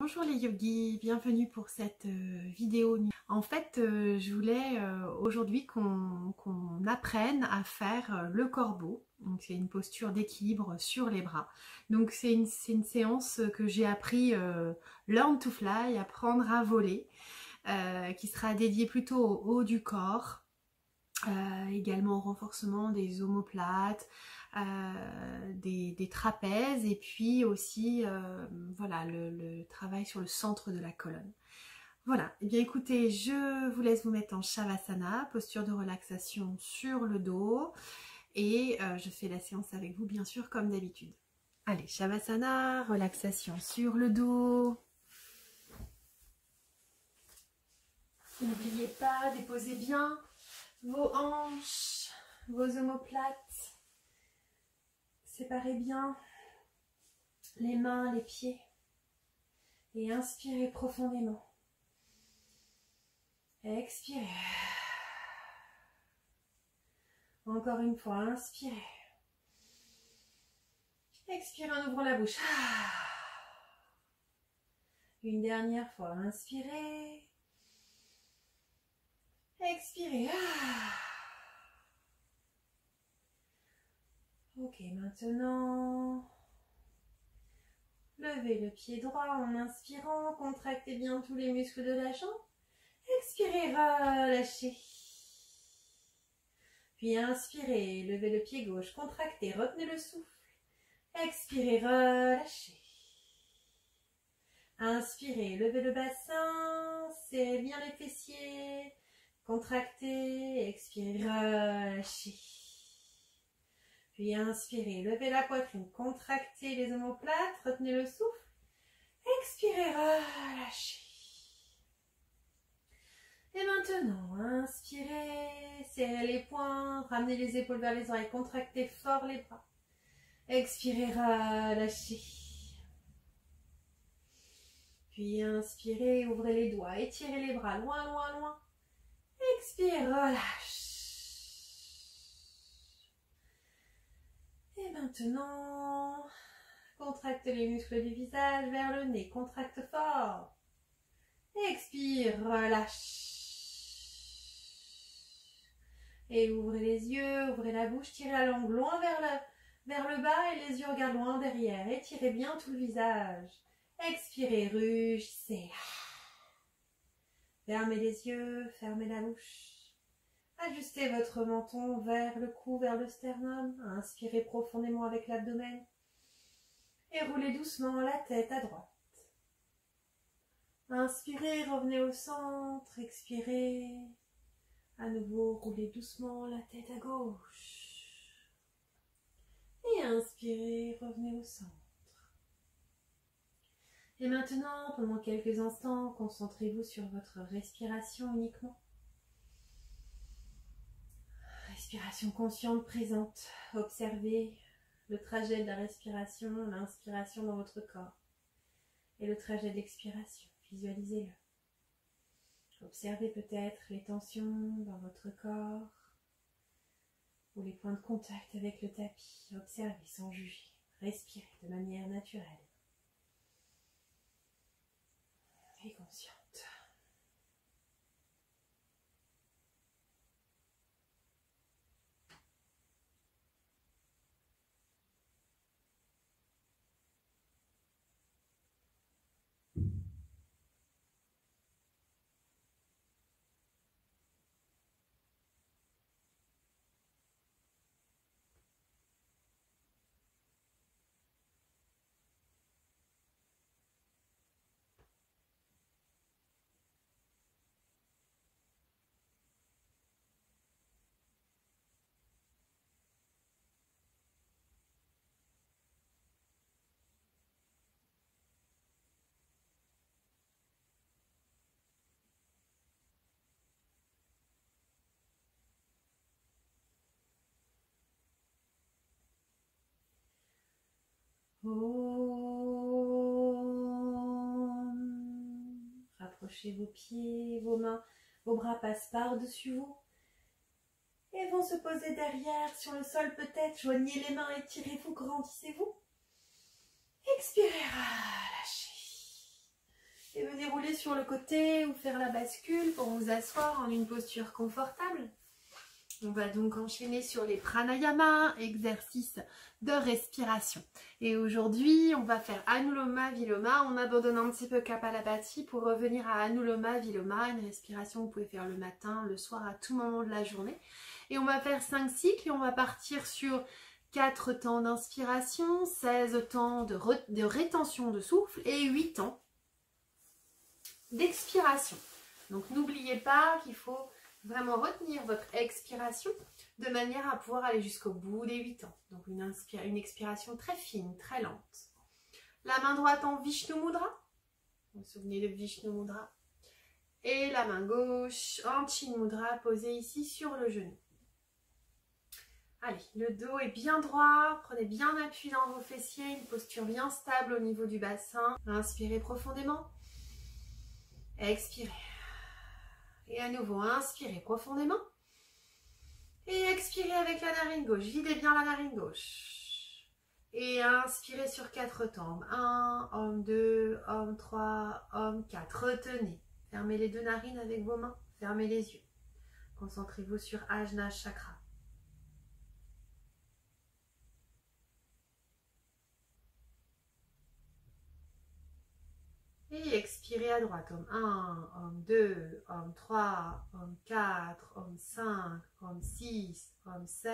Bonjour les yogis, bienvenue pour cette vidéo. En fait, je voulais aujourd'hui qu'on apprenne à faire le corbeau. Donc c'est une posture d'équilibre sur les bras. Donc c'est une séance que j'ai appris Learn to Fly, apprendre à voler, qui sera dédiée plutôt au haut du corps. Également au renforcement des omoplates, des trapèzes et puis aussi voilà, le travail sur le centre de la colonne. Voilà, et bien écoutez, je vous laisse vous mettre en Shavasana, posture de relaxation sur le dos et je fais la séance avec vous bien sûr comme d'habitude. Allez, Shavasana, relaxation sur le dos. N'oubliez pas, déposez bien vos hanches, vos omoplates, séparez bien les mains, les pieds et inspirez profondément. Expirez. Encore une fois, inspirez. Expirez en ouvrant la bouche. Une dernière fois, inspirez. Expirez. Ok, maintenant, levez le pied droit en inspirant, contractez bien tous les muscles de la jambe. Expirez, relâchez. Puis inspirez, levez le pied gauche, contractez, retenez le souffle. Expirez, relâchez. Inspirez, levez le bassin, serrez bien les fessiers. Contractez, expirez, relâchez. Puis inspirez, levez la poitrine, contractez les omoplates, retenez le souffle. Expirez, relâchez. Et maintenant, inspirez, serrez les poings, ramenez les épaules vers les oreilles, contractez fort les bras. Expirez, relâchez. Puis inspirez, ouvrez les doigts, étirez les bras loin, loin, loin. Expire, relâche. Et maintenant, contracte les muscles du visage vers le nez, contracte fort. Expire, relâche. Et ouvrez les yeux, ouvrez la bouche, tirez la langue loin vers le bas et les yeux regardent loin derrière. Étirez bien tout le visage. Expirez, rugissez. Fermez les yeux, fermez la bouche. Ajustez votre menton vers le cou, vers le sternum. Inspirez profondément avec l'abdomen. Et roulez doucement la tête à droite. Inspirez, revenez au centre. Expirez. À nouveau, roulez doucement la tête à gauche. Et inspirez, revenez au centre. Et maintenant, pendant quelques instants, concentrez-vous sur votre respiration uniquement. Respiration consciente, présente. Observez le trajet de la respiration, l'inspiration dans votre corps. Et le trajet de l'expiration. Visualisez-le. Observez peut-être les tensions dans votre corps ou les points de contact avec le tapis. Observez sans juger. Respirez de manière naturelle et consciente. Rapprochez vos pieds, vos mains, vos bras passent par-dessus vous et vont se poser derrière, sur le sol peut-être. Joignez les mains, étirez-vous, grandissez-vous. Expirez, relâchez. vous dérouler sur le côté ou faire la bascule pour vous asseoir en une posture confortable. On va donc enchaîner sur les pranayama, exercices de respiration. Et aujourd'hui, on va faire Anuloma Viloma. On abandonne un petit peu Kapalabhati pour revenir à Anuloma Viloma, une respiration que vous pouvez faire le matin, le soir, à tout moment de la journée. Et on va faire 5 cycles et on va partir sur 4 temps d'inspiration, 16 temps de rétention de souffle et 8 temps d'expiration. Donc n'oubliez pas qu'il faut vraiment retenir votre expiration de manière à pouvoir aller jusqu'au bout des 8 temps. Donc une expiration très fine, très lente. La main droite en Vishnu Mudra. Vous vous souvenez de Vishnu Mudra. Et la main gauche en Chin Mudra posée ici sur le genou. Allez, le dos est bien droit. Prenez bien appui dans vos fessiers. Une posture bien stable au niveau du bassin. Inspirez profondément. Expirez. Et à nouveau, inspirez profondément. Et expirez avec la narine gauche. Videz bien la narine gauche. Et inspirez sur 4 temps. 1, Om 2, Om 3, Om 4. Retenez. Fermez les 2 narines avec vos mains. Fermez les yeux. Concentrez-vous sur Ajna Chakra. Et expirez à droite. Om 1, Om 2, Om 3, Om 4, Om 5, Om 6, Om 7,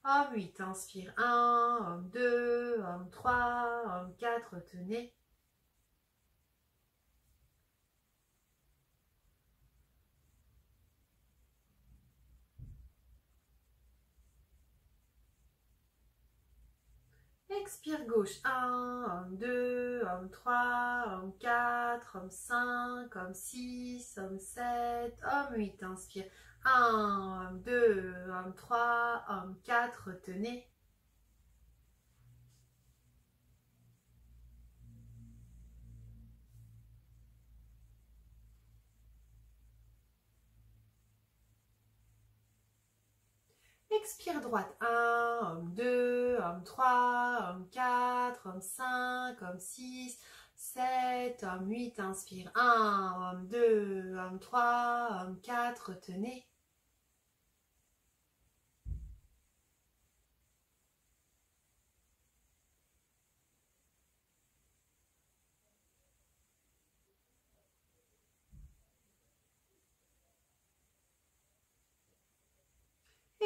Om 8. Inspire 1, Om 2, Om 3, Om 4. Retenez. Expire gauche. 1, Om 2, Om 3, Om 4, Om 5, Om 6, Om 7, Om 8. Inspire 1, Om 2, Om 3, Om 4. Retenez. Expire droite. 1, Om 2, Om 3, Om 4, Om 5, Om 6, 7, Om 8. Inspire 1, Om 2, Om 3, Om 4. Retenez.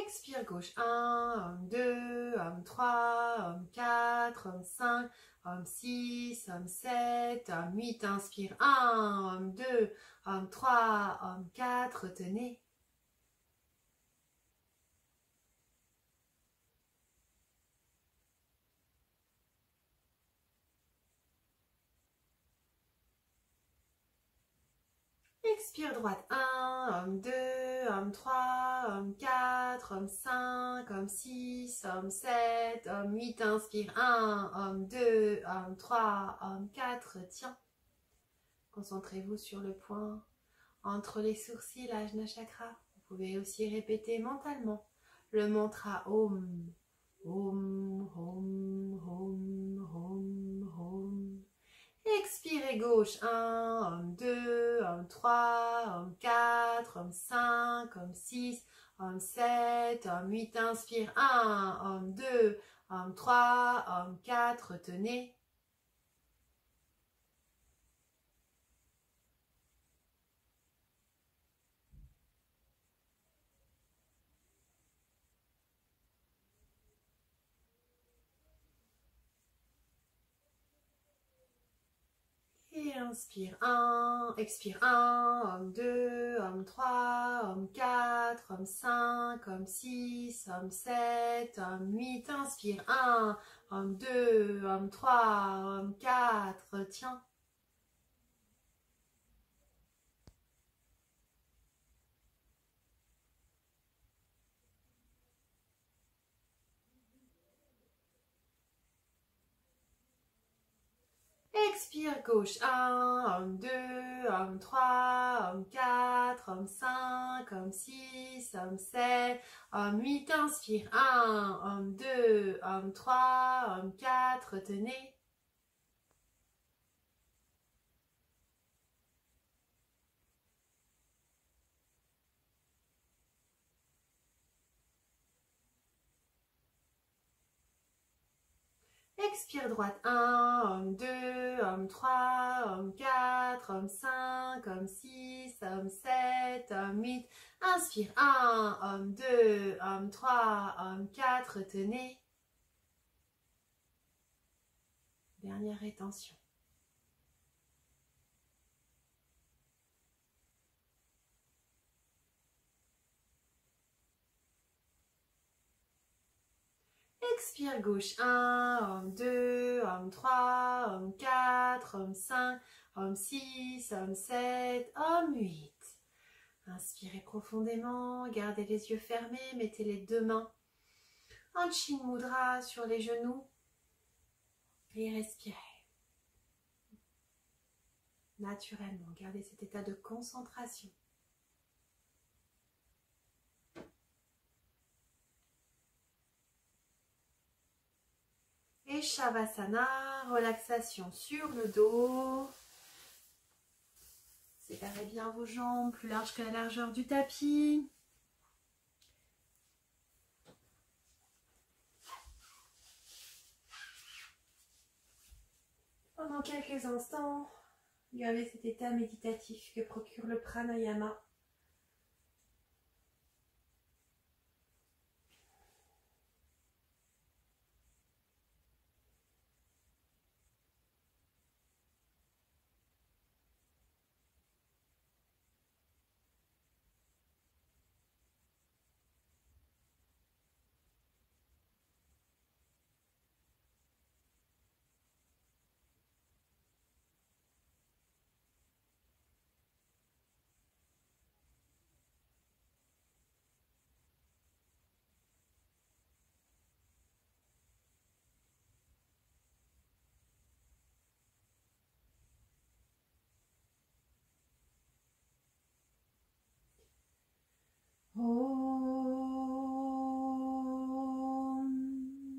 Expire gauche. 1, Om 2, Om 3, Om 4, Om 5, Om 6, Om 7, Om 8. Inspire 1, Om 2, Om 3, Om 4. Retenez. Expire droite. 1, Om 2, Om 3, Om 4, Om 5, Om 6, Om 7, Om 8. Inspire 1, Om 2, Om 3, Om 4. Tiens. Concentrez-vous sur le point entre les sourcils, Ajna Chakra. Vous pouvez aussi répéter mentalement le mantra Om. Om, Om, Om, Om, Om. Expirez gauche. 1, Om 2, Om 3, Om 4, Om 5, Om 6, Om 7, Om 8. Inspire 1, Om 2, Om 3, Om 4. Retenez. Et inspire 1, expire 1, Om 2, Om 3, Om 4, Om 5, Om 6, Om 7, Om 8. Inspire 1, Om 2, Om 3, Om 4. Retiens. Expire gauche. 1, Om 2, Om 3, Om 4, Om 5, Om 6, Om 7, Om 8. Inspire 1, Om 2, Om 3, Om 4. Retenez. Expire droite. 1, homme 2, homme 3, homme 4, homme 5, homme 6, homme 7, homme 8. Inspire. 1, homme 2, homme 3, homme 4. Retenez. Dernière rétention. Expire gauche. 1, homme 2, homme 3, homme 4, homme 5, homme 6, homme 7, homme 8. Inspirez profondément, gardez les yeux fermés, mettez les deux mains en Chin Mudra sur les genoux et respirez. Naturellement, gardez cet état de concentration. Et Shavasana, relaxation sur le dos. Séparez bien vos jambes, plus larges que la largeur du tapis. Pendant quelques instants, gardez cet état méditatif que procure le pranayama.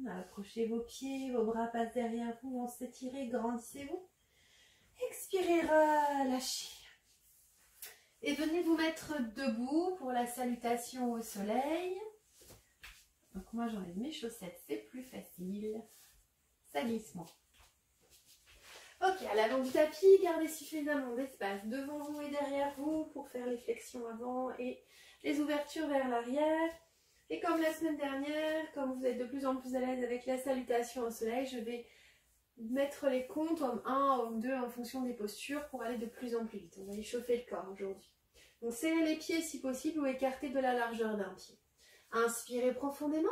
Approchez vos pieds, vos bras passent derrière vous, on s'étire, grandissez-vous. Expirez, relâchez. Et venez vous mettre debout pour la salutation au soleil. Donc moi j'enlève mes chaussettes, c'est plus facile. Ça glisse moins. Ok, à l'avant du tapis, gardez suffisamment d'espace devant vous et derrière vous pour faire les flexions avant et les ouvertures vers l'arrière. Et comme la semaine dernière, comme vous êtes de plus en plus à l'aise avec la salutation au soleil, je vais mettre les comptes homme 1, homme 2 en fonction des postures pour aller de plus en plus vite. On va échauffer le corps aujourd'hui. Donc serrez les pieds si possible ou écartez de la largeur d'un pied. Inspirez profondément.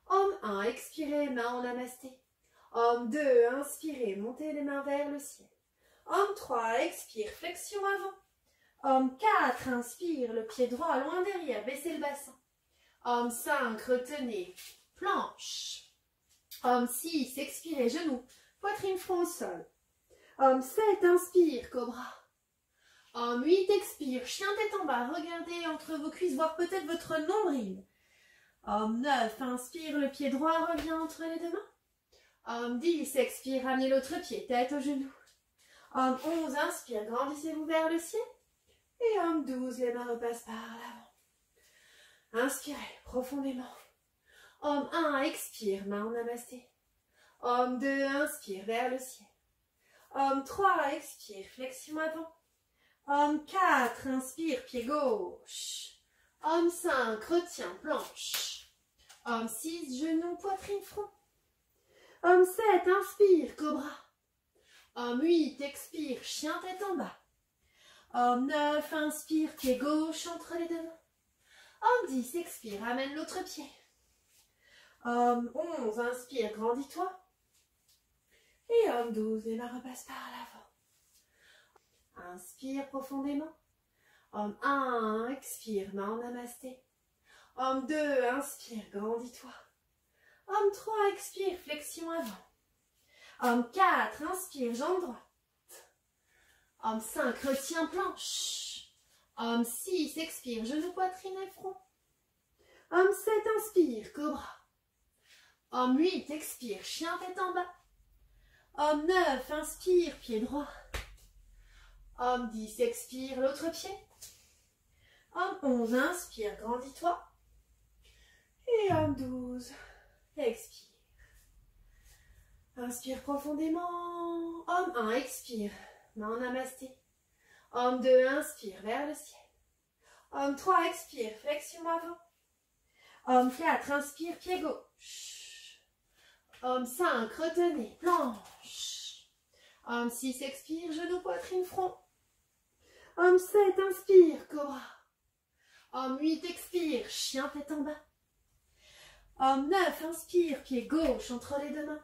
Homme 1, expirez, main en namasté. Homme 2, inspirez, montez les mains vers le ciel. Homme 3, expire, flexion avant. Homme 4, inspire, le pied droit loin derrière, baissez le bassin. Homme 5, retenez, planche. Homme 6, expirez, genoux, poitrine front au sol. Homme 7, inspire, cobra. Homme 8, expire, chien tête en bas, regardez entre vos cuisses, voire peut-être votre nombril. Homme 9, inspire, le pied droit revient entre les deux mains. Homme 10, expire, ramenez l'autre pied, tête au genou. Homme 11, inspire, grandissez-vous vers le ciel. Et homme 12, les mains repassent par l'avant. Inspirez profondément. Homme 1, expire, main en namasté. Homme 2, inspire vers le ciel. Homme 3, expire, flexion avant. Homme 4, inspire, pied gauche. Homme 5, retient, planche. Homme 6, genou, poitrine, front. Homme 7, inspire, cobra. Homme 8, expire, chien tête en bas. Homme 9, inspire, pied gauche entre les deux mains. Homme 10, expire, amène l'autre pied. Homme 11, inspire, grandis-toi. Et homme 12, les mains repassent par l'avant. Inspire profondément. Homme 1, expire, main en namasté. Homme 2, inspire, grandis-toi. Homme 3, expire, flexion avant. Homme 4, inspire, jambe droite. Homme 5, retient, planche. Homme 6, expire, genou, poitrine et front. Homme 7, inspire, cobra. Homme 8, expire, chien tête en bas. Homme 9, inspire, pied droit. Homme 10, expire, l'autre pied. Homme 11, inspire, grandis-toi. Et homme 12, expire. Inspire profondément. Homme 1, expire. Main en namasté. Homme 2, inspire vers le ciel. Homme 3, expire, flexion avant. Homme 4, inspire, pied gauche. Homme 5, retenez, planche. Homme 6, expire, genou, poitrine, front. Homme 7, inspire, cobra. Homme 8, expire, chien, tête en bas. Homme 9, inspire, pied gauche entre les deux mains.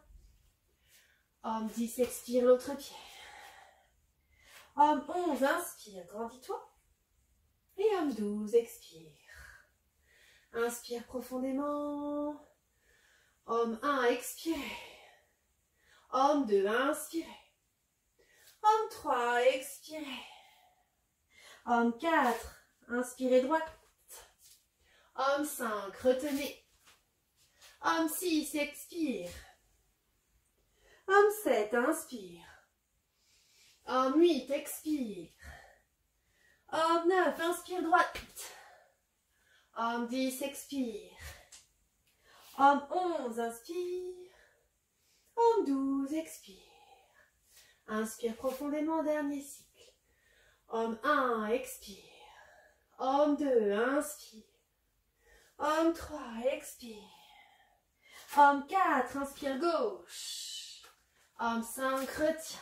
Homme 10, expire, l'autre pied. Homme 11, inspire, grandis-toi. Et homme 12, expire. Inspire profondément. Homme 1, expirez. Homme 2, inspirez. Homme 3, expirez. Homme 4, inspirez droite. Homme 5, retenez. Homme 6, expire. Homme 7, inspire. Homme 8, expire. Homme 9, inspire droite. Homme 10, expire. Homme 11, inspire. Homme 12, expire. Inspire profondément, dernier cycle. Homme 1, expire. Homme 2, inspire. Homme 3, expire. Homme 4, inspire gauche. Homme 5, retient.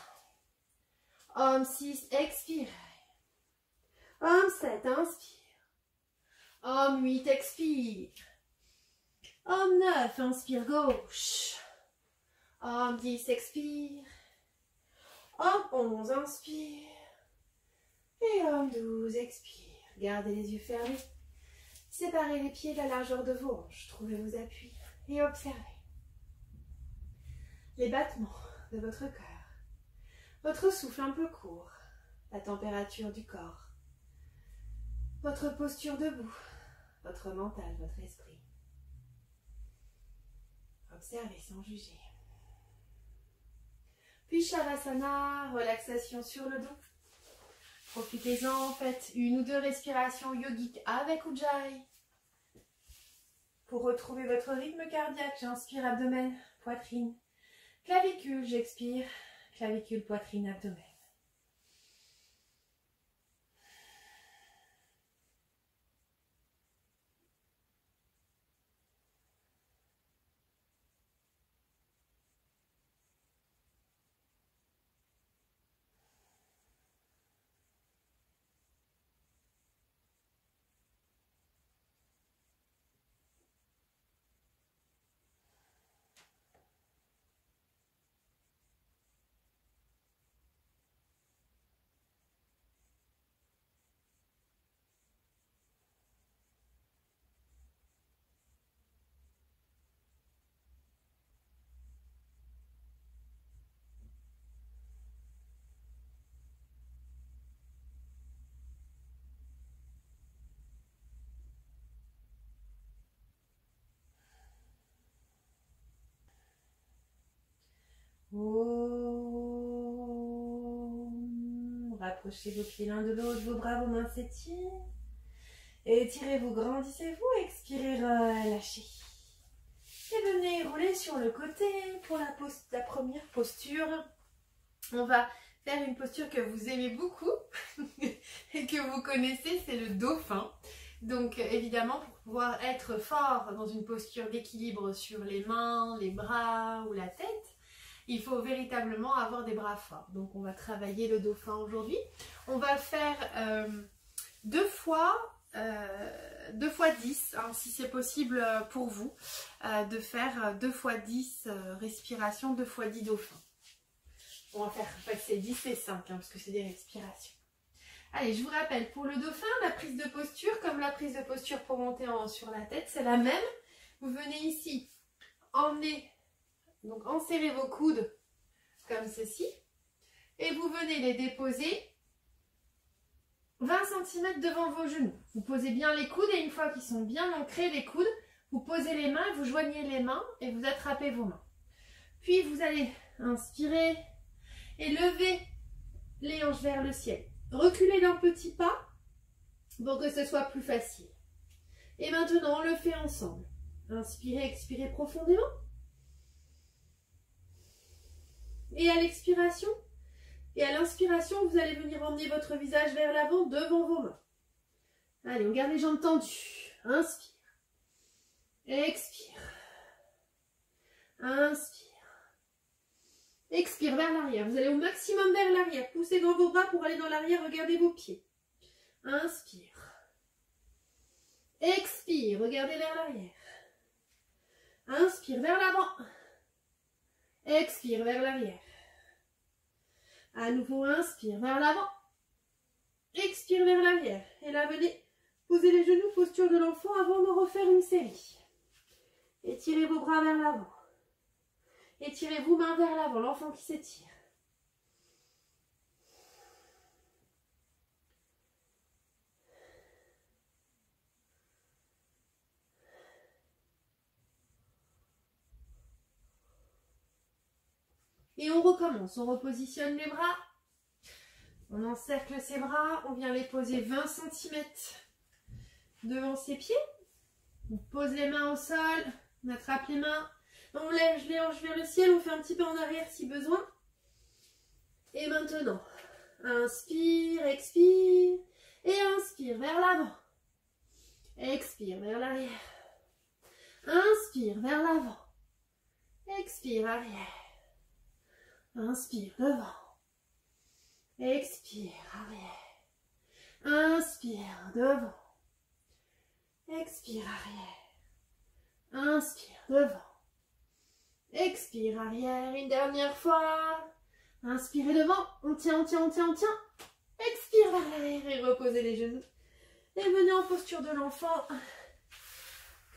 Homme 6, expire. Homme 7, inspire. Homme 8, expire. Homme 9, inspire gauche. Homme 10, expire. Homme 11, inspire. Et homme 12, expire. Gardez les yeux fermés. Séparez les pieds de la largeur de vos hanches. Trouvez vos appuis et observez les battements de votre cœur. Votre souffle un peu court. La température du corps. Votre posture debout. Votre mental, votre esprit. Observez sans juger. Puis Shavasana, relaxation sur le dos. Profitez-en, faites une ou deux respirations yogiques avec Ujjayi. Pour retrouver votre rythme cardiaque, j'inspire abdomen, poitrine, clavicule, j'expire, clavicule, poitrine, abdomen. Rapprochez vos pieds l'un de l'autre, vos bras, vos mains s'étirent. Étirez-vous, grandissez-vous, expirez, relâchez. Et venez rouler sur le côté pour la première posture. On va faire une posture que vous aimez beaucoup et que vous connaissez, c'est le dauphin. Donc évidemment, pour pouvoir être fort dans une posture d'équilibre sur les mains, les bras ou la tête, il faut véritablement avoir des bras forts. Donc on va travailler le dauphin aujourd'hui. On va faire 2 fois 10, hein, si c'est possible pour vous, de faire 2 fois 10 respirations, 2 fois 10 dauphins. On va faire, en fait c'est 10 et 5, hein, parce que c'est des respirations. Allez, je vous rappelle, pour le dauphin, la prise de posture, comme la prise de posture pour monter sur la tête, c'est la même. Vous venez ici, donc enserrez vos coudes comme ceci, et vous venez les déposer 20 cm devant vos genoux. Vous posez bien les coudes et une fois qu'ils sont bien ancrés les coudes, vous posez les mains, vous joignez les mains et vous attrapez vos mains. Puis vous allez inspirer et lever les hanches vers le ciel. Reculez d'un petit pas pour que ce soit plus facile. Et maintenant on le fait ensemble. Inspirez, expirez profondément. Et à l'expiration, et à l'inspiration, vous allez venir emmener votre visage vers l'avant, devant vos mains. Allez, on garde les jambes tendues. Inspire. Expire. Inspire. Expire vers l'arrière. Vous allez au maximum vers l'arrière. Poussez dans vos bras pour aller dans l'arrière. Regardez vos pieds. Inspire. Expire. Regardez vers l'arrière. Inspire vers l'avant. Expire vers l'arrière. À nouveau, inspire vers l'avant. Expire vers l'arrière. Et là, venez poser les genoux, posture de l'enfant avant de refaire une série. Étirez vos bras vers l'avant. Étirez vos mains vers l'avant, l'enfant qui s'étire. Et on recommence, on repositionne les bras. On encercle ses bras, on vient les poser 20 cm devant ses pieds. On pose les mains au sol, on attrape les mains. On lève les hanches vers le ciel, on fait un petit peu en arrière si besoin. Et maintenant, inspire, expire. Et inspire vers l'avant. Expire vers l'arrière. Inspire vers l'avant. Expire arrière. Inspire devant. Expire arrière. Inspire devant. Expire arrière. Inspire devant. Expire arrière, une dernière fois. Inspirez devant, on tient, on tient, on tient, on tient. Expire vers l'arrière et reposez les genoux. Et venez en posture de l'enfant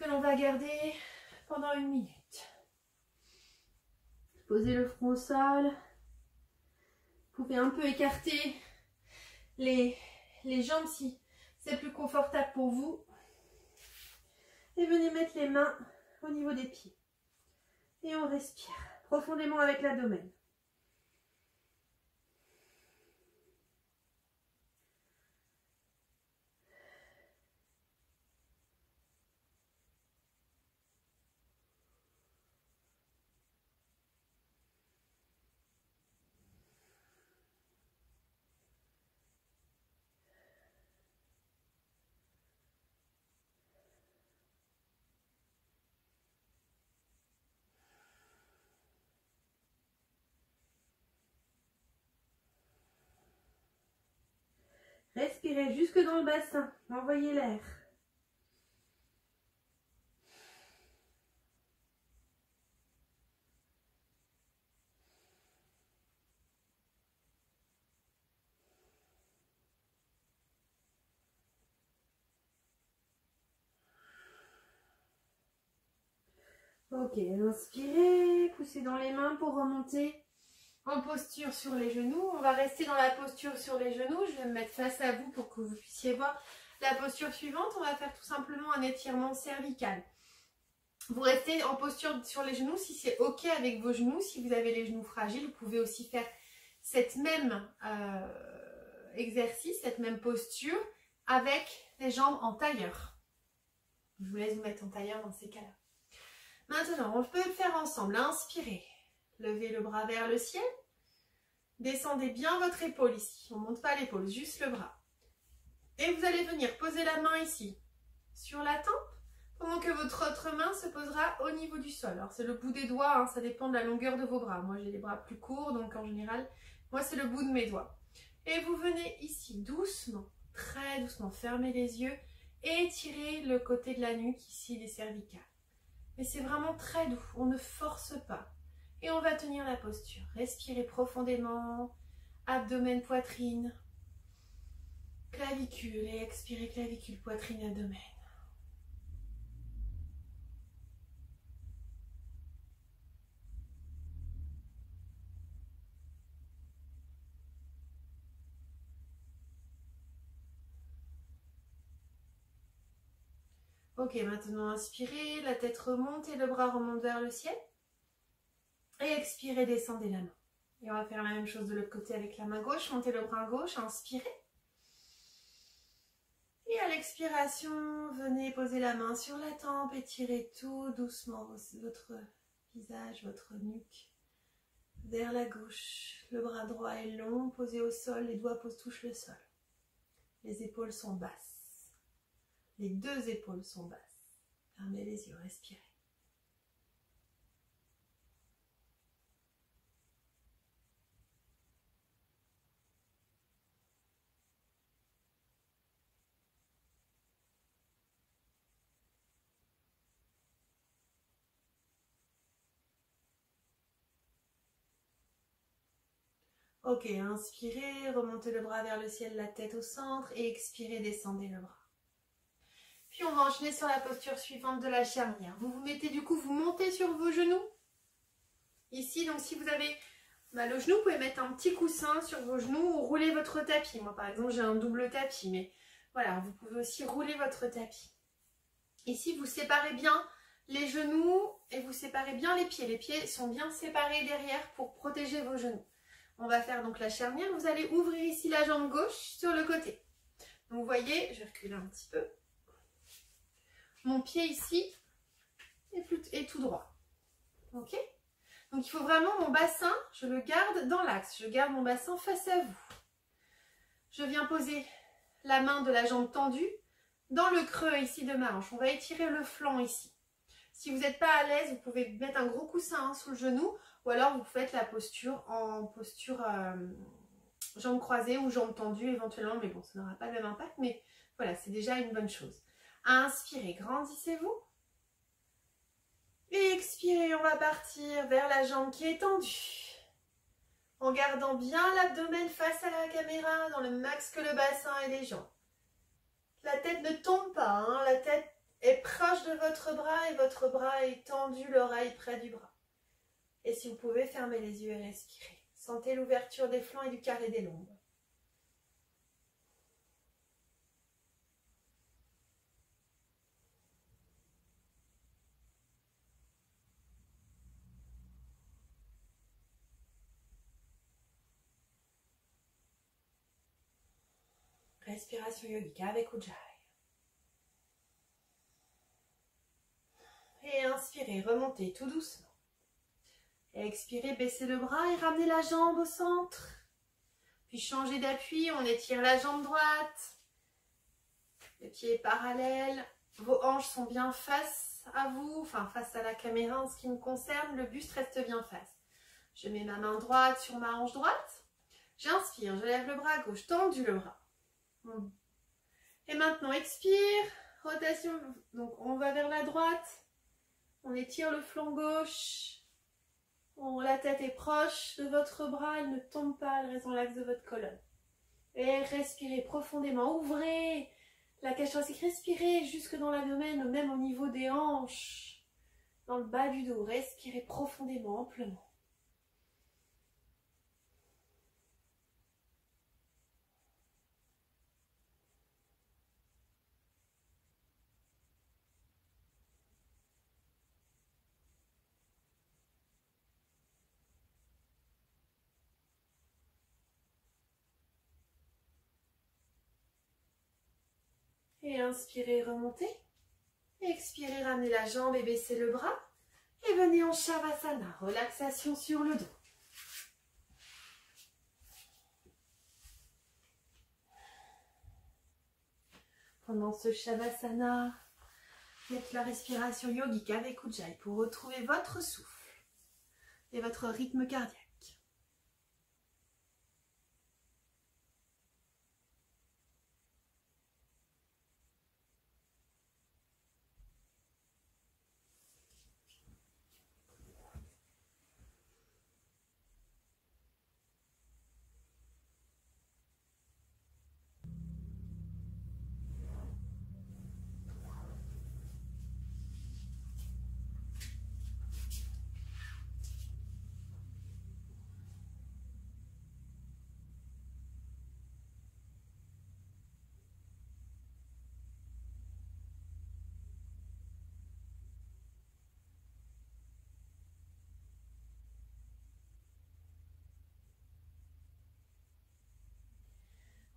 que l'on va garder pendant 1 minute. Posez le front au sol. Vous pouvez un peu écarter les jambes si c'est plus confortable pour vous. Et venez mettre les mains au niveau des pieds. Et on respire profondément avec l'abdomen. Respirez jusque dans le bassin, envoyez l'air. Ok, inspirez, poussez dans les mains pour remonter en posture sur les genoux. On va rester dans la posture sur les genoux. Je vais me mettre face à vous pour que vous puissiez voir la posture suivante. On va faire tout simplement un étirement cervical. Vous restez en posture sur les genoux si c'est ok avec vos genoux. Si vous avez les genoux fragiles, vous pouvez aussi faire cette même exercice, cette même posture avec les jambes en tailleur. Je vous laisse vous mettre en tailleur dans ces cas-là. Maintenant, on peut le faire ensemble. Inspirez. Levez le bras vers le ciel. Descendez bien votre épaule ici. On ne monte pas l'épaule, juste le bras. Et vous allez venir poser la main ici, sur la tempe, pendant que votre autre main se posera au niveau du sol. Alors c'est le bout des doigts, hein, ça dépend de la longueur de vos bras. Moi j'ai les bras plus courts, donc en général, moi c'est le bout de mes doigts. Et vous venez ici, doucement, très doucement, fermez les yeux et étirez le côté de la nuque ici des cervicales. Mais c'est vraiment très doux, on ne force pas. Et on va tenir la posture. Respirez profondément, abdomen, poitrine, clavicule et expirez clavicule, poitrine, abdomen. Ok, maintenant inspirez, la tête remonte et le bras remonte vers le ciel. Et expirez, descendez la main. Et on va faire la même chose de l'autre côté avec la main gauche. Montez le bras gauche, inspirez. Et à l'expiration, venez poser la main sur la tempe, étirez tout doucement votre visage, votre nuque vers la gauche. Le bras droit est long, posé au sol, les doigts touchent le sol. Les épaules sont basses. Les deux épaules sont basses. Fermez les yeux, respirez. Ok, inspirez, remontez le bras vers le ciel, la tête au centre et expirez, descendez le bras. Puis on va enchaîner sur la posture suivante de la charnière. Vous vous mettez du coup, vous montez sur vos genoux. Ici, donc si vous avez mal au genou, vous pouvez mettre un petit coussin sur vos genoux ou rouler votre tapis. Moi par exemple, j'ai un double tapis, mais voilà, vous pouvez aussi rouler votre tapis. Ici, vous séparez bien les genoux et vous séparez bien les pieds. Les pieds sont bien séparés derrière pour protéger vos genoux. On va faire donc la charnière. Vous allez ouvrir ici la jambe gauche sur le côté. Donc vous voyez, je vais reculer un petit peu. Mon pied ici est tout droit. Ok? Donc il faut vraiment mon bassin, je le garde dans l'axe. Je garde mon bassin face à vous. Je viens poser la main de la jambe tendue dans le creux ici de ma hanche. On va étirer le flanc ici. Si vous n'êtes pas à l'aise, vous pouvez mettre un gros coussin sous le genou ou alors vous faites la posture en posture jambes croisées ou jambes tendues éventuellement. Mais bon, ça n'aura pas le même impact, mais voilà, c'est déjà une bonne chose. Inspirez, grandissez-vous. Et expirez, on va partir vers la jambe qui est tendue. En gardant bien l'abdomen face à la caméra, dans le max que le bassin et les jambes. La tête ne tombe pas, hein, la tête est proche de votre bras et votre bras est tendu, l'oreille près du bras. Et si vous pouvez, fermer les yeux et respirer. Sentez l'ouverture des flancs et du carré des lombes. Respiration yogique avec Ujjayi. Et inspirez, remontez tout doucement. Et expirez, baissez le bras et ramenez la jambe au centre. Puis changez d'appui, on étire la jambe droite. Le pied est parallèle. Vos hanches sont bien face à vous, enfin face à la caméra en ce qui me concerne. Le buste reste bien face. Je mets ma main droite sur ma hanche droite. J'inspire, je lève le bras gauche, tendu le bras. Et maintenant, expire, rotation. Donc on va vers la droite. On étire le flanc gauche. La tête est proche de votre bras, elle ne tombe pas, elle reste dans l'axe de votre colonne. Et respirez profondément, ouvrez la cage thoracique, respirez jusque dans l'abdomen, même au niveau des hanches, dans le bas du dos. Respirez profondément, amplement. Et inspirez, remontez. Expirez, ramenez la jambe et baissez le bras. Et venez en Shavasana, relaxation sur le dos. Pendant ce Shavasana, faites la respiration yogique avec Ujjayi pour retrouver votre souffle et votre rythme cardiaque.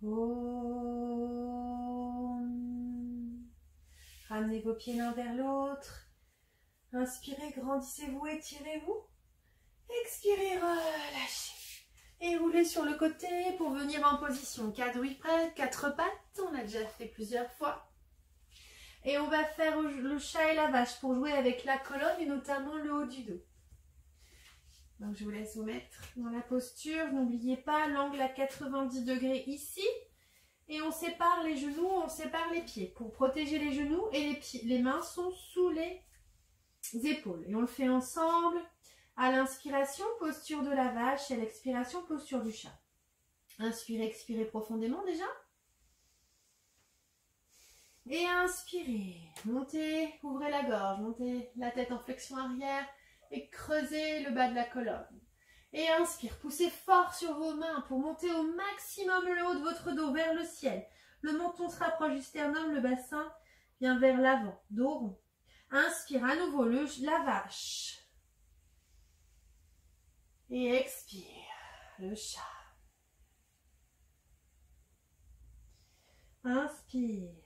Om. Ramenez vos pieds l'un vers l'autre. Inspirez, grandissez-vous, étirez-vous. expirez, relâchez. Et roulez sur le côté pour venir en position quadrupède, quatre pattes. On l'a déjà fait plusieurs fois. Et on va faire le chat et la vache pour jouer avec la colonne et notamment le haut du dos. Donc je vous laisse vous mettre dans la posture. N'oubliez pas l'angle à 90 degrés ici. Et on sépare les genoux, on sépare les pieds pour protéger les genoux et les mains sont sous les épaules. Et on le fait ensemble. À l'inspiration, posture de la vache et à l'expiration, posture du chat. Inspirez, expirez profondément déjà. Et inspirez, montez, ouvrez la gorge, montez la tête en flexion arrière et creusez le bas de la colonne. Et inspire, poussez fort sur vos mains pour monter au maximum le haut de votre dos vers le ciel. Le menton se rapproche du sternum, le bassin vient vers l'avant, dos rond. Inspire à nouveau la vache. Et expire, le chat. Inspire.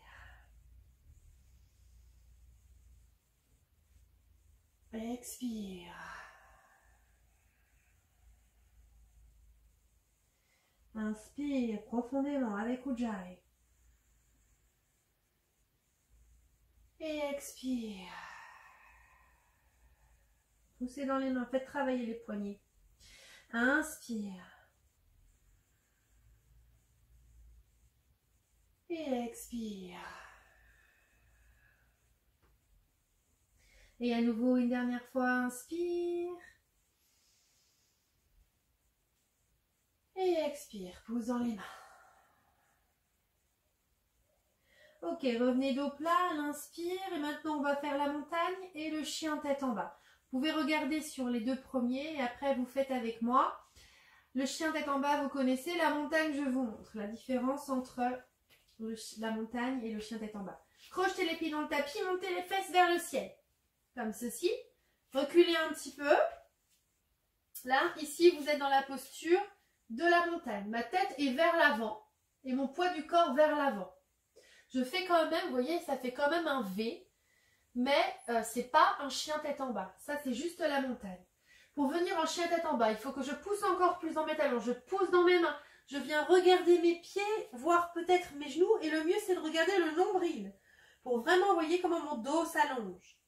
Expire. Inspire profondément avec Ujjayi. Et expire. Poussez dans les mains, faites travailler les poignets. Inspire. Et expire. Et à nouveau une dernière fois, inspire. Et expire, pousse dans les mains. Ok, revenez dos plat, l'inspire. Et maintenant on va faire la montagne et le chien tête en bas. Vous pouvez regarder sur les deux premiers et après vous faites avec moi. Le chien tête en bas, vous connaissez. La montagne, je vous montre la différence entre la montagne et le chien tête en bas. Crochetez les pieds dans le tapis, montez les fesses vers le ciel. Comme ceci. Reculez un petit peu. Là, ici, vous êtes dans la posture de la montagne. Ma tête est vers l'avant et mon poids du corps vers l'avant. Je fais quand même, vous voyez, ça fait quand même un V, mais c'est pas un chien tête en bas. Ça, c'est juste la montagne. Pour venir en chien tête en bas, il faut que je pousse encore plus dans mes talons. Je pousse dans mes mains. Je viens regarder mes pieds, voir peut-être mes genoux. Et le mieux, c'est de regarder le nombril. Pour vraiment, vous voyez comment mon dos s'allonge.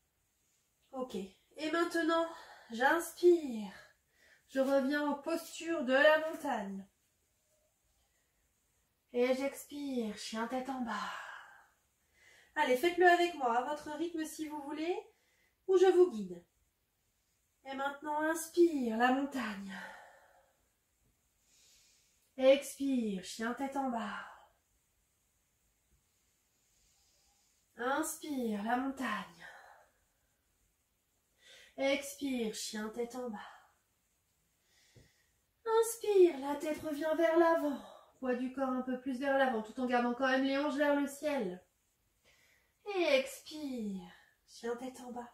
Ok. Et maintenant, j'inspire. Je reviens en posture de la montagne. Et j'expire, chien tête en bas. Allez, faites-le avec moi, à votre rythme si vous voulez, ou je vous guide. Et maintenant, inspire, la montagne. Expire, chien tête en bas. Inspire, la montagne. Expire, chien tête en bas. Inspire, la tête revient vers l'avant. Poids du corps un peu plus vers l'avant, tout en gardant quand même les hanches vers le ciel. Et expire, chien tête en bas.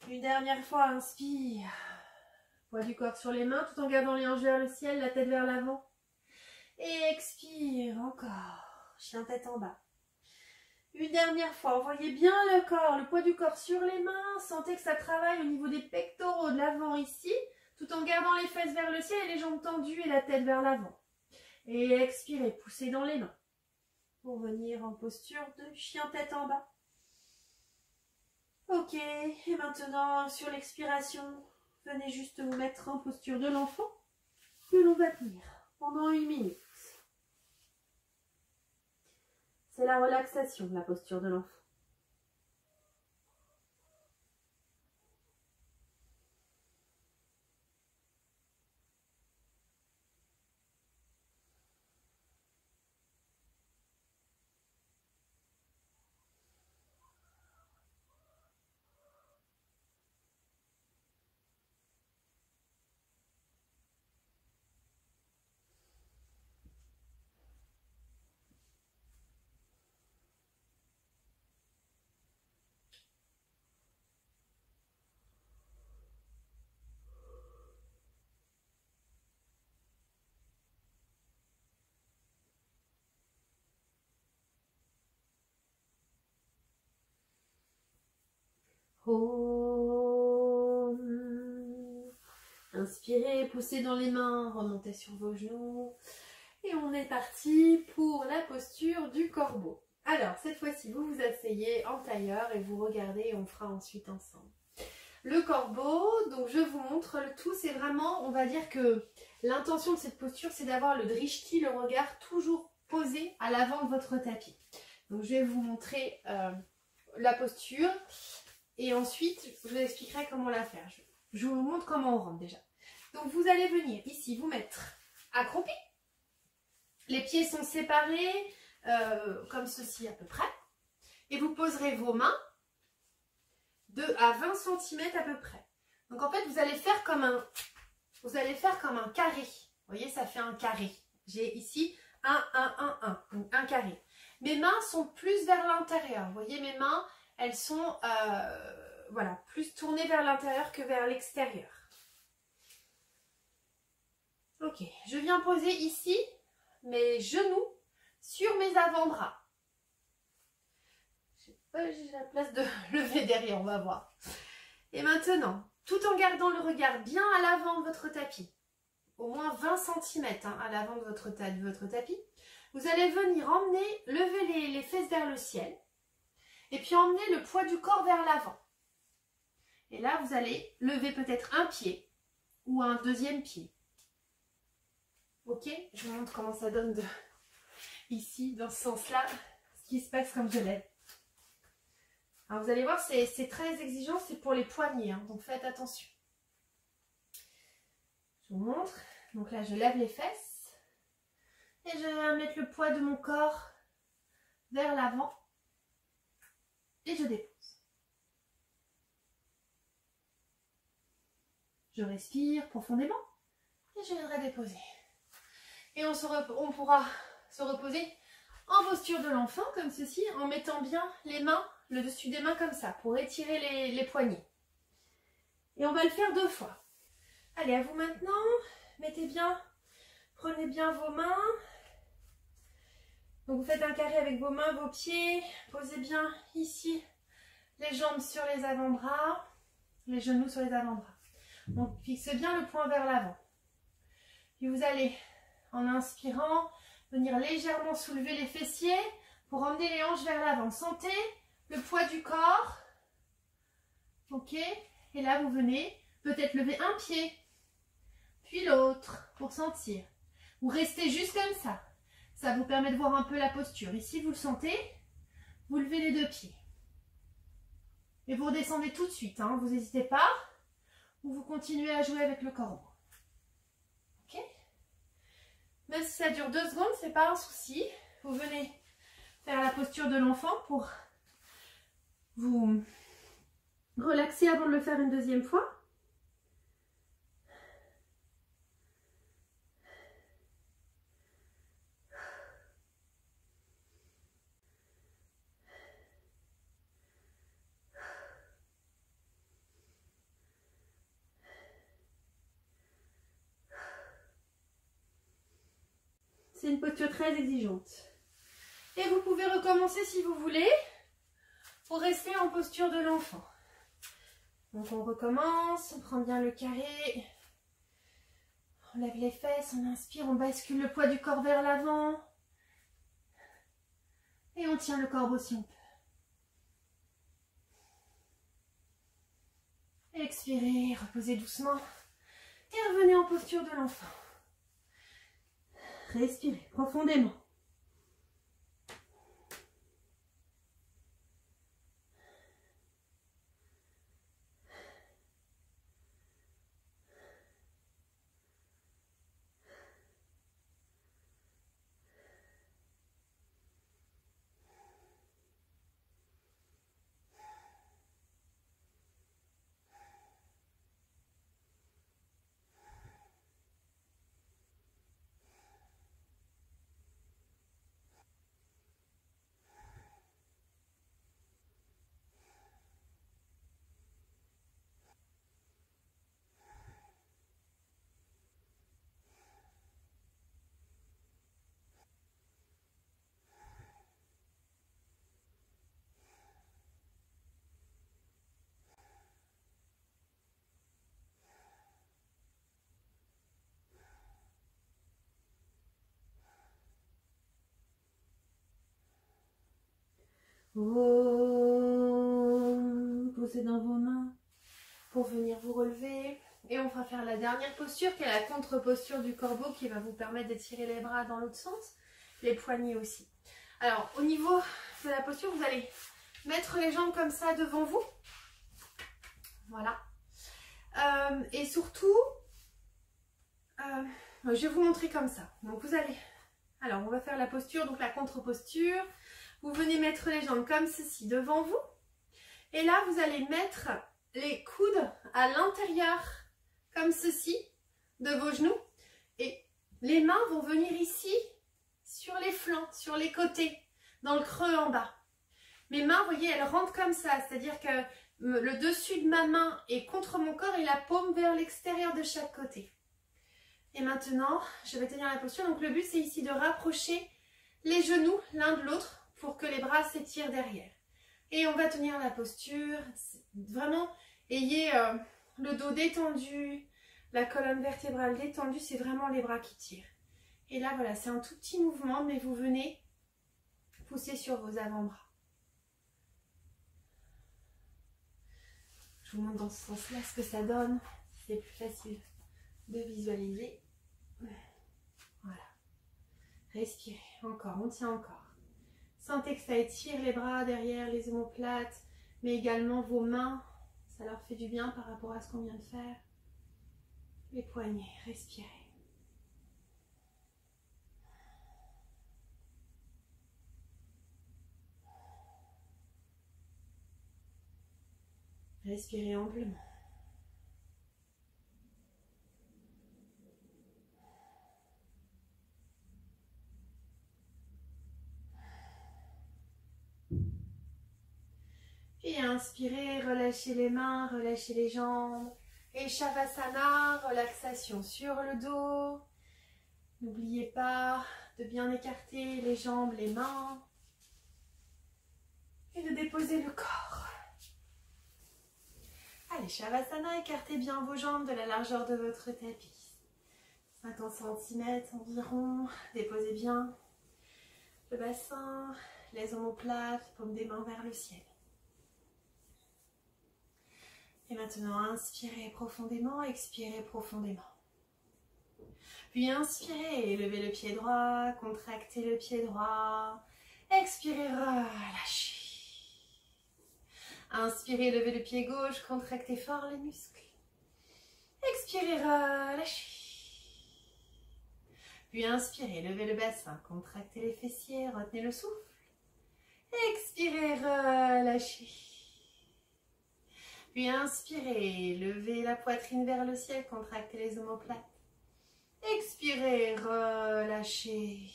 Une dernière fois, inspire. Poids du corps sur les mains, tout en gardant les hanches vers le ciel, la tête vers l'avant. Et expire encore, chien tête en bas. Une dernière fois, envoyez bien le corps, le poids du corps sur les mains. Sentez que ça travaille au niveau des pectoraux de l'avant ici, tout en gardant les fesses vers le ciel et les jambes tendues et la tête vers l'avant. Et expirez, poussez dans les mains. Pour venir en posture de chien tête en bas. Ok, et maintenant sur l'expiration, venez juste vous mettre en posture de l'enfant que l'on va tenir pendant 1 minute. C'est la relaxation de la posture de l'enfant. Om Inspirez, poussez dans les mains, remontez sur vos genoux. Et on est parti pour la posture du corbeau. Alors, cette fois-ci, vous vous asseyez en tailleur et vous regardez et on fera ensuite ensemble. Le corbeau, donc je vous montre, le tout c'est vraiment, on va dire que l'intention de cette posture c'est d'avoir le drishti, le regard toujours posé à l'avant de votre tapis. Donc je vais vous montrer la posture et ensuite je vous expliquerai comment la faire. Je vous montre comment on rentre déjà. Donc vous allez venir ici vous mettre accroupi. Les pieds sont séparés comme ceci à peu près. Et vous poserez vos mains de à 20 cm à peu près. Donc en fait vous allez faire comme un carré. Vous voyez, ça fait un carré. J'ai ici donc un carré. Mes mains sont plus vers l'intérieur. Vous voyez, mes mains, elles sont voilà, plus tournées vers l'intérieur que vers l'extérieur. Ok, je viens poser ici mes genoux sur mes avant-bras. J'ai la place de lever derrière, on va voir. Et maintenant, tout en gardant le regard bien à l'avant de votre tapis, au moins 20 cm à l'avant de votre tapis, vous allez venir lever les fesses vers le ciel et puis emmener le poids du corps vers l'avant. Et là, vous allez lever peut-être un pied ou un deuxième pied. Ok, je vous montre comment ça donne ici, dans ce sens-là, ce qui se passe quand je lève. Alors vous allez voir, c'est très exigeant, c'est pour les poignets, hein, donc faites attention. Je vous montre. Donc là, je lève les fesses et je vais mettre le poids de mon corps vers l'avant et je dépose. Je respire profondément et je viendrai déposer. Et on pourra se reposer en posture de l'enfant comme ceci, en mettant bien les mains, le dessus des mains comme ça, pour étirer les poignets. Et on va le faire 2 fois. Allez, à vous maintenant. Prenez bien vos mains. Donc vous faites un carré avec vos mains, vos pieds. Posez bien ici les jambes sur les avant-bras, les genoux sur les avant-bras. Donc fixez bien le poing vers l'avant. Puis vous allez, en inspirant, venir légèrement soulever les fessiers pour emmener les hanches vers l'avant. Sentez le poids du corps. Ok. Et là, vous venez peut-être lever un pied, puis l'autre pour sentir. Vous restez juste comme ça. Ça vous permet de voir un peu la posture. Ici, vous le sentez, vous levez les 2 pieds. Et vous redescendez tout de suite. Hein. Vous n'hésitez pas. Ou vous continuez à jouer avec le corbeau. Ok. Même si ça dure 2 secondes, c'est pas un souci. Vous venez faire la posture de l'enfant pour vous relaxer avant de le faire une deuxième fois. C'est une posture très exigeante. Et vous pouvez recommencer si vous voulez pour rester en posture de l'enfant. Donc on recommence, on prend bien le carré, on lève les fesses, on inspire, on bascule le poids du corps vers l'avant et on tient le corbeau si on peut. Expirez, reposez doucement et revenez en posture de l'enfant. Respirez profondément. Posez dans vos mains pour venir vous relever. Et on va faire la dernière posture qui est la contre-posture du corbeau qui va vous permettre d'étirer les bras dans l'autre sens, les poignets aussi. Alors au niveau de la posture, vous allez mettre les jambes comme ça devant vous. Voilà. Et surtout, je vais vous montrer comme ça. Donc vous allez, alors on va faire la posture, donc la contre-posture. Vous venez mettre les jambes comme ceci devant vous. Et là, vous allez mettre les coudes à l'intérieur, comme ceci, de vos genoux. Et les mains vont venir ici, sur les flancs, sur les côtés, dans le creux en bas. Mes mains, vous voyez, elles rentrent comme ça. C'est-à-dire que le dessus de ma main est contre mon corps et la paume vers l'extérieur de chaque côté. Et maintenant, je vais tenir la posture. Donc le but, c'est ici de rapprocher les genoux l'un de l'autre pour que les bras s'étirent derrière. Et on va tenir la posture. Vraiment, ayez le dos détendu, la colonne vertébrale détendue. C'est vraiment les bras qui tirent. Et là, voilà, c'est un tout petit mouvement, mais vous venez pousser sur vos avant-bras. Je vous montre dans ce sens-là ce que ça donne. C'est plus facile de visualiser. Voilà. Respirez. Encore, on tient encore. Sentez que ça étire les bras derrière, les omoplates, mais également vos mains. Ça leur fait du bien par rapport à ce qu'on vient de faire. Les poignets, respirez. Respirez amplement. Et inspirez, relâchez les mains, relâchez les jambes. Et Shavasana, relaxation sur le dos. N'oubliez pas de bien écarter les jambes, les mains. Et de déposer le corps. Allez, Shavasana, écartez bien vos jambes de la largeur de votre tapis. 50 cm environ. Déposez bien le bassin, les omoplates, paume des mains vers le ciel. Et maintenant, inspirez profondément, expirez profondément. Puis inspirez, levez le pied droit, contractez le pied droit. Expirez, relâchez. Inspirez, levez le pied gauche, contractez fort les muscles. Expirez, relâchez. Puis inspirez, levez le bassin, contractez les fessiers, retenez le souffle. Expirez, relâchez. Puis inspirez, levez la poitrine vers le ciel, contractez les omoplates. Expirez, relâchez.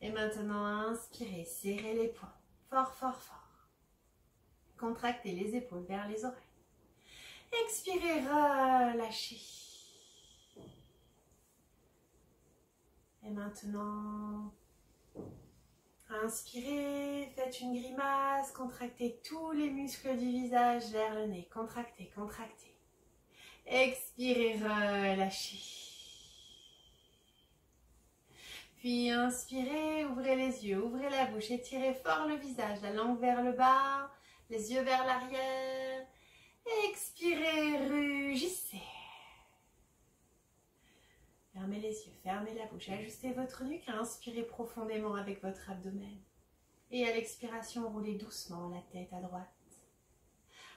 Et maintenant, inspirez, serrez les poings. Fort, fort, fort. Contractez les épaules vers les oreilles. Expirez, relâchez. Et maintenant, inspirez, faites une grimace, contractez tous les muscles du visage vers le nez. Contractez, contractez. Expirez, relâchez. Puis inspirez, ouvrez les yeux, ouvrez la bouche, étirez fort le visage, la langue vers le bas, les yeux vers l'arrière. Expirez, rugissez. Fermez les yeux, fermez la bouche, ajustez votre nuque, inspirez profondément avec votre abdomen. Et à l'expiration, roulez doucement la tête à droite.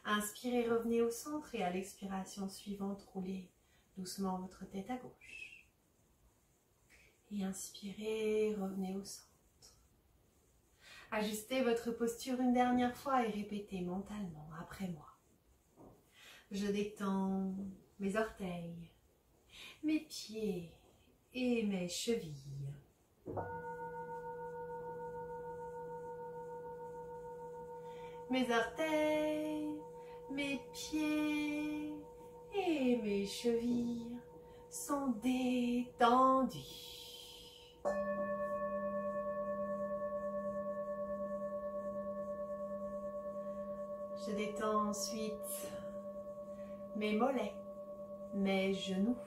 Inspirez, revenez au centre et à l'expiration suivante, roulez doucement votre tête à gauche. Et inspirez, revenez au centre. Ajustez votre posture une dernière fois et répétez mentalement après moi. Je détends mes orteils, mes pieds et mes chevilles. Mes orteils, mes pieds et mes chevilles sont détendus. Je détends ensuite mes mollets, mes genoux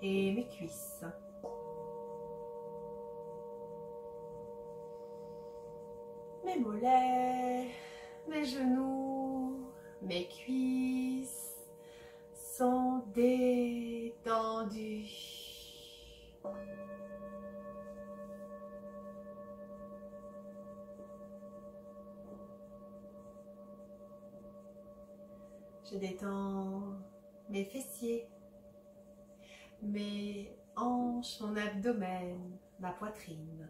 et mes cuisses. mes mollets, mes genoux, mes cuisses sont détendus. Je détends mes fessiers, mes hanches, mon abdomen, ma poitrine.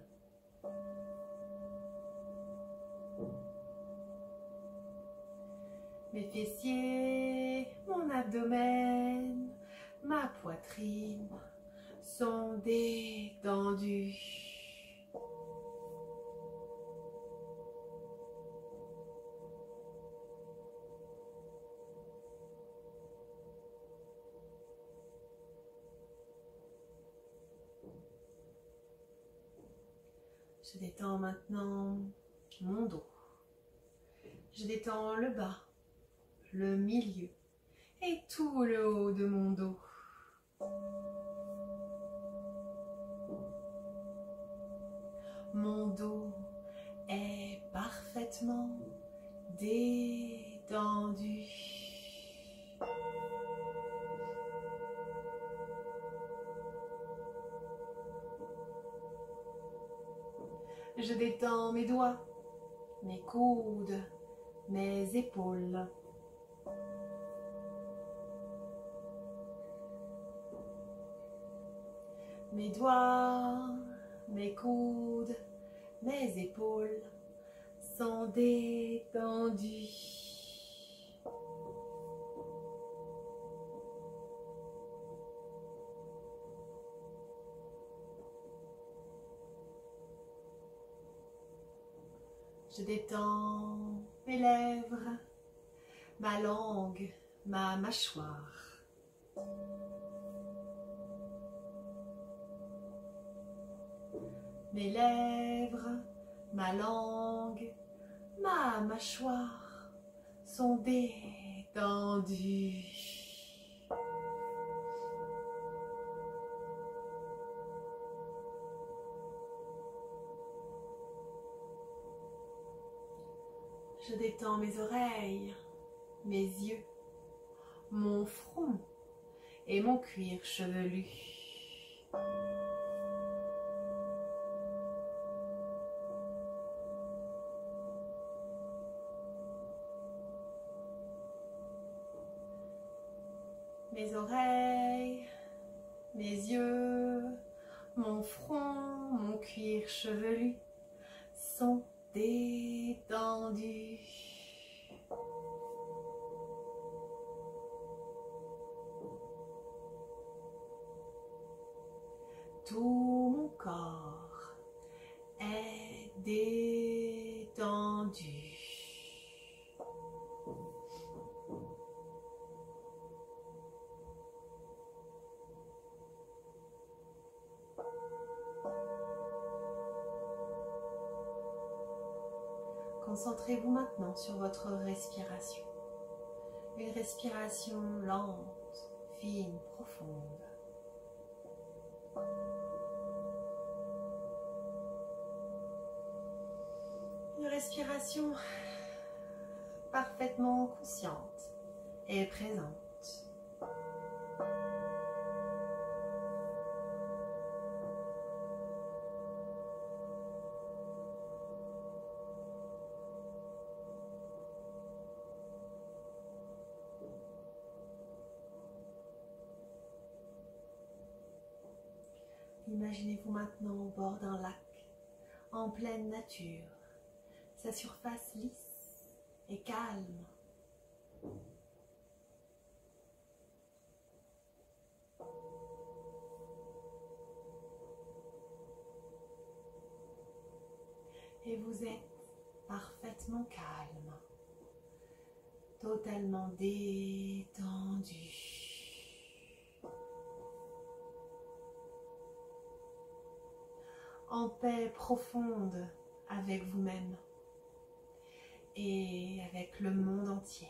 Mes fessiers, mon abdomen, ma poitrine sont détendus. Je détends maintenant mon dos. Je détends le bas, le milieu et tout le haut de mon dos. Mon dos est parfaitement détendu. Je détends mes doigts, mes coudes, mes épaules. Mes doigts, mes coudes, mes épaules sont détendus. Je détends mes lèvres, ma langue, ma mâchoire. Mes lèvres, ma langue, ma mâchoire sont détendues. Je détends mes oreilles, mes yeux, mon front et mon cuir chevelu. Mes oreilles, mes yeux, mon front, mon cuir chevelu sont détendus. Tout mon corps est détendu. Concentrez-vous maintenant sur votre respiration. Une respiration lente, fine, profonde. Une respiration parfaitement consciente et présente. Imaginez-vous maintenant au bord d'un lac, en pleine nature, sa surface lisse et calme. Et vous êtes parfaitement calme, totalement détendu. En paix profonde avec vous-même et avec le monde entier.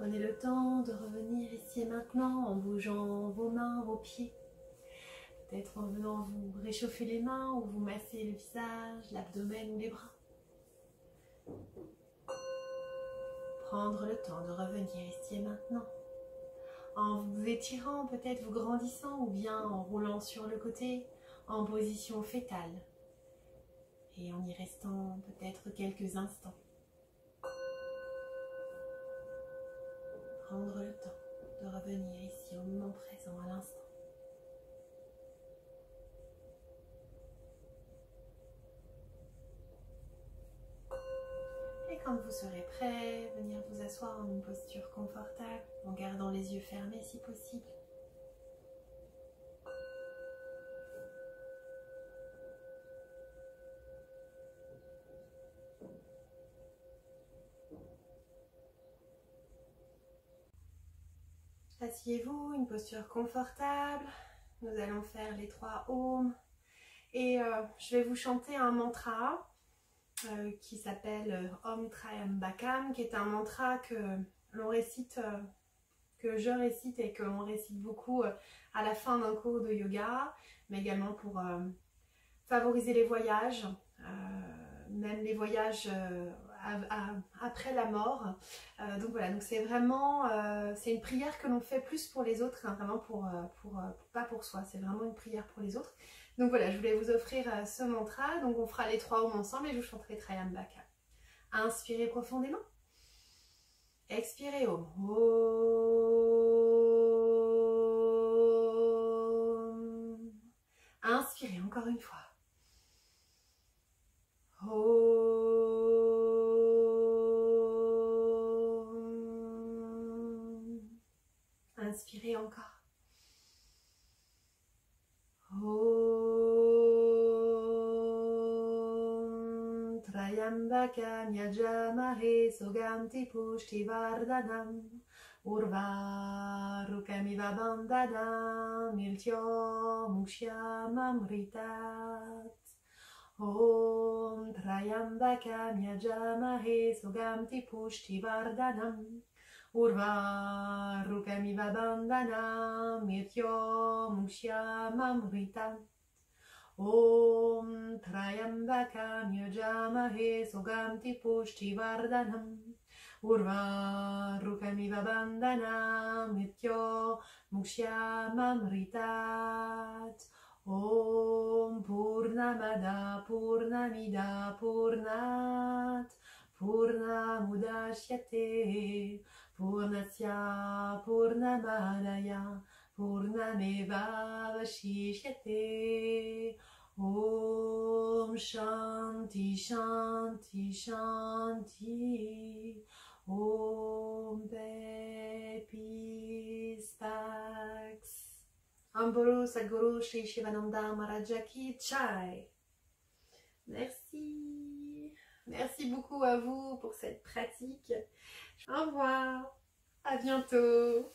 Prenez le temps de revenir ici et maintenant en bougeant vos mains, vos pieds. Peut-être en venant vous réchauffer les mains ou vous masser le visage, l'abdomen ou les bras. Prendre le temps de revenir ici et maintenant. En vous étirant, peut-être vous grandissant ou bien en roulant sur le côté en position fétale. Et en y restant peut-être quelques instants. Prendre le temps de revenir ici au moment présent, à l'instant. Et quand vous serez prêt, venir vous asseoir en une posture confortable, en gardant les yeux fermés si possible. Asseyez-vous, une posture confortable. Nous allons faire les 3 Om. Et je vais vous chanter un mantra qui s'appelle Om Triambakam, qui est un mantra que l'on récite, que je récite et que l'on récite beaucoup à la fin d'un cours de yoga, mais également pour favoriser les voyages, même les voyages après la mort. Donc voilà, donc c'est vraiment c'est une prière que l'on fait plus pour les autres, hein, vraiment pas pour soi, c'est vraiment une prière pour les autres. Donc voilà, je voulais vous offrir ce mantra. Donc on fera les 3 Om ensemble et je vous chanterai Triambaka. Inspirez profondément. Expirez Om. Om. Inspirez encore une fois. Om. Inspirez encore. Om Triambakam yajamahe suganti pushtivardhanam urvarukamiva bandhanam miltyo mukshyamamritat. Om Triambakam yajamahe suganti pushtivardhanam urvarukamiva bandhanam miltyo mukshyamamritat. Om Triambakam yajamahe suganti pushtivardhanam urvarukamiva bandhanam miltyo mukshyamamritat. Om Purnamada Purnamida Purnat Purnamudashyate Purnasya Purnamadaya Purnameva Vashishyate. Om Shanti Shanti Shanti. Om Peace Pax. Ambolo Sadhguru Shri Shivananda Maharaja Ki Jai. Merci. Merci beaucoup à vous pour cette pratique. Au revoir. À bientôt.